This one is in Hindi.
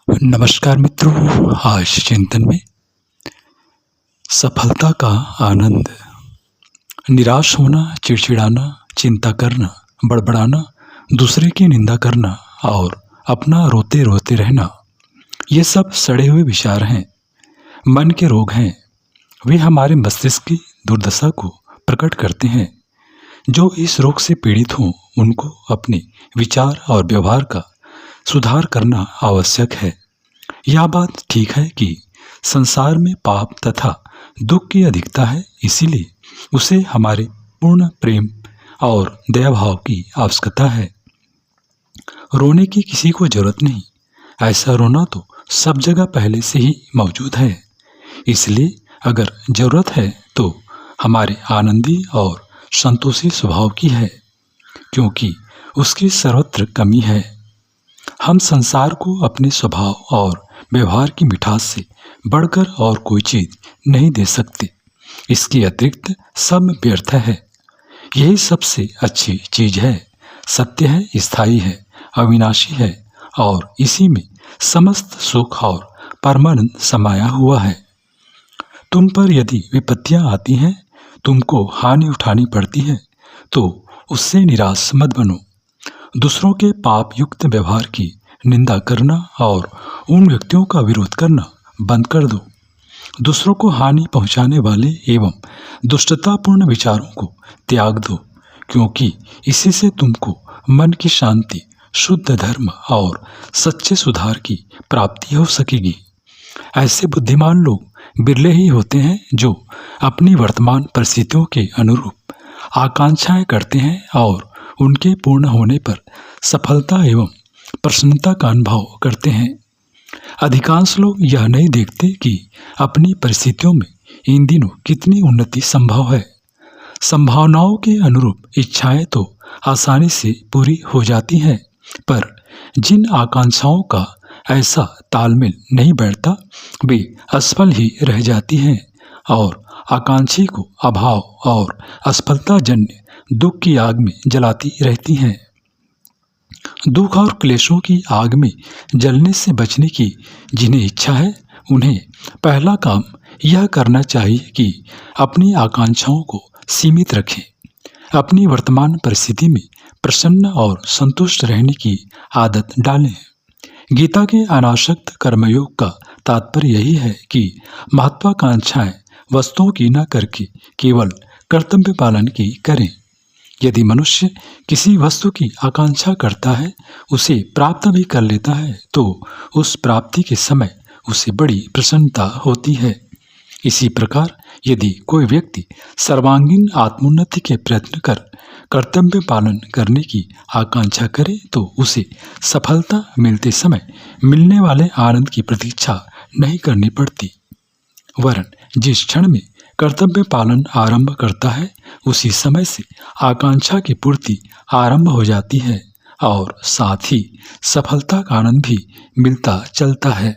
नमस्कार मित्रों, आज चिंतन में सफलता का आनंद। निराश होना, चिड़चिड़ाना, चिंता करना, बड़बड़ाना, दूसरे की निंदा करना और अपना रोते रोते रहना, ये सब सड़े हुए विचार हैं, मन के रोग हैं। वे हमारे मस्तिष्क की दुर्दशा को प्रकट करते हैं। जो इस रोग से पीड़ित हों उनको अपने विचार और व्यवहार का सुधार करना आवश्यक है। यह बात ठीक है कि संसार में पाप तथा दुख की अधिकता है, इसीलिए उसे हमारे पूर्ण प्रेम और दया भाव की आवश्यकता है। रोने की किसी को जरूरत नहीं, ऐसा रोना तो सब जगह पहले से ही मौजूद है। इसलिए अगर जरूरत है तो हमारे आनंदी और संतोषी स्वभाव की है, क्योंकि उसकी सर्वत्र कमी है। हम संसार को अपने स्वभाव और व्यवहार की मिठास से बढ़कर और कोई चीज नहीं दे सकते। इसके अतिरिक्त सब व्यर्थ है। यही सबसे अच्छी चीज है, सत्य है, स्थायी है, अविनाशी है और इसी में समस्त सुख और परमानंद समाया हुआ है। तुम पर यदि विपत्तियां आती हैं, तुमको हानि उठानी पड़ती है, तो उससे निराश मत बनो। दूसरों के पाप युक्त व्यवहार की निंदा करना और उन व्यक्तियों का विरोध करना बंद कर दो। दूसरों को हानि पहुंचाने वाले एवं दुष्टतापूर्ण विचारों को त्याग दो, क्योंकि इसी से तुमको मन की शांति, शुद्ध धर्म और सच्चे सुधार की प्राप्ति हो सकेगी। ऐसे बुद्धिमान लोग बिरले ही होते हैं जो अपनी वर्तमान परिस्थितियों के अनुरूप आकांक्षाएं करते हैं और उनके पूर्ण होने पर सफलता एवं प्रसन्नता का अनुभव करते हैं। अधिकांश लोग यह नहीं देखते कि अपनी परिस्थितियों में इन दिनों कितनी उन्नति संभव है। संभावनाओं के अनुरूप इच्छाएं तो आसानी से पूरी हो जाती हैं, पर जिन आकांक्षाओं का ऐसा तालमेल नहीं बैठता वे असफल ही रह जाती हैं और आकांक्षी को अभाव और असफलता जन्य दुख की आग में जलाती रहती हैं। दुख और क्लेशों की आग में जलने से बचने की जिन्हें इच्छा है, उन्हें पहला काम यह करना चाहिए कि अपनी आकांक्षाओं को सीमित रखें। अपनी वर्तमान परिस्थिति में प्रसन्न और संतुष्ट रहने की आदत डालें। गीता के अनासक्त कर्मयोग का तात्पर्य यही है कि महत्वाकांक्षाएं वस्तुओं की न करके केवल कर्तव्य पालन की करें। यदि मनुष्य किसी वस्तु की आकांक्षा करता है, उसे प्राप्त भी कर लेता है, तो उस प्राप्ति के समय उसे बड़ी प्रसन्नता होती है। इसी प्रकार यदि कोई व्यक्ति सर्वांगीण आत्मोन्नति के प्रयत्न कर कर्तव्य पालन करने की आकांक्षा करे, तो उसे सफलता मिलते समय मिलने वाले आनंद की प्रतीक्षा नहीं करनी पड़ती, वरन जिस क्षण में कर्तव्य पालन आरंभ करता है, उसी समय से आकांक्षा की पूर्ति आरंभ हो जाती है और साथ ही सफलता का आनंद भी मिलता चलता है।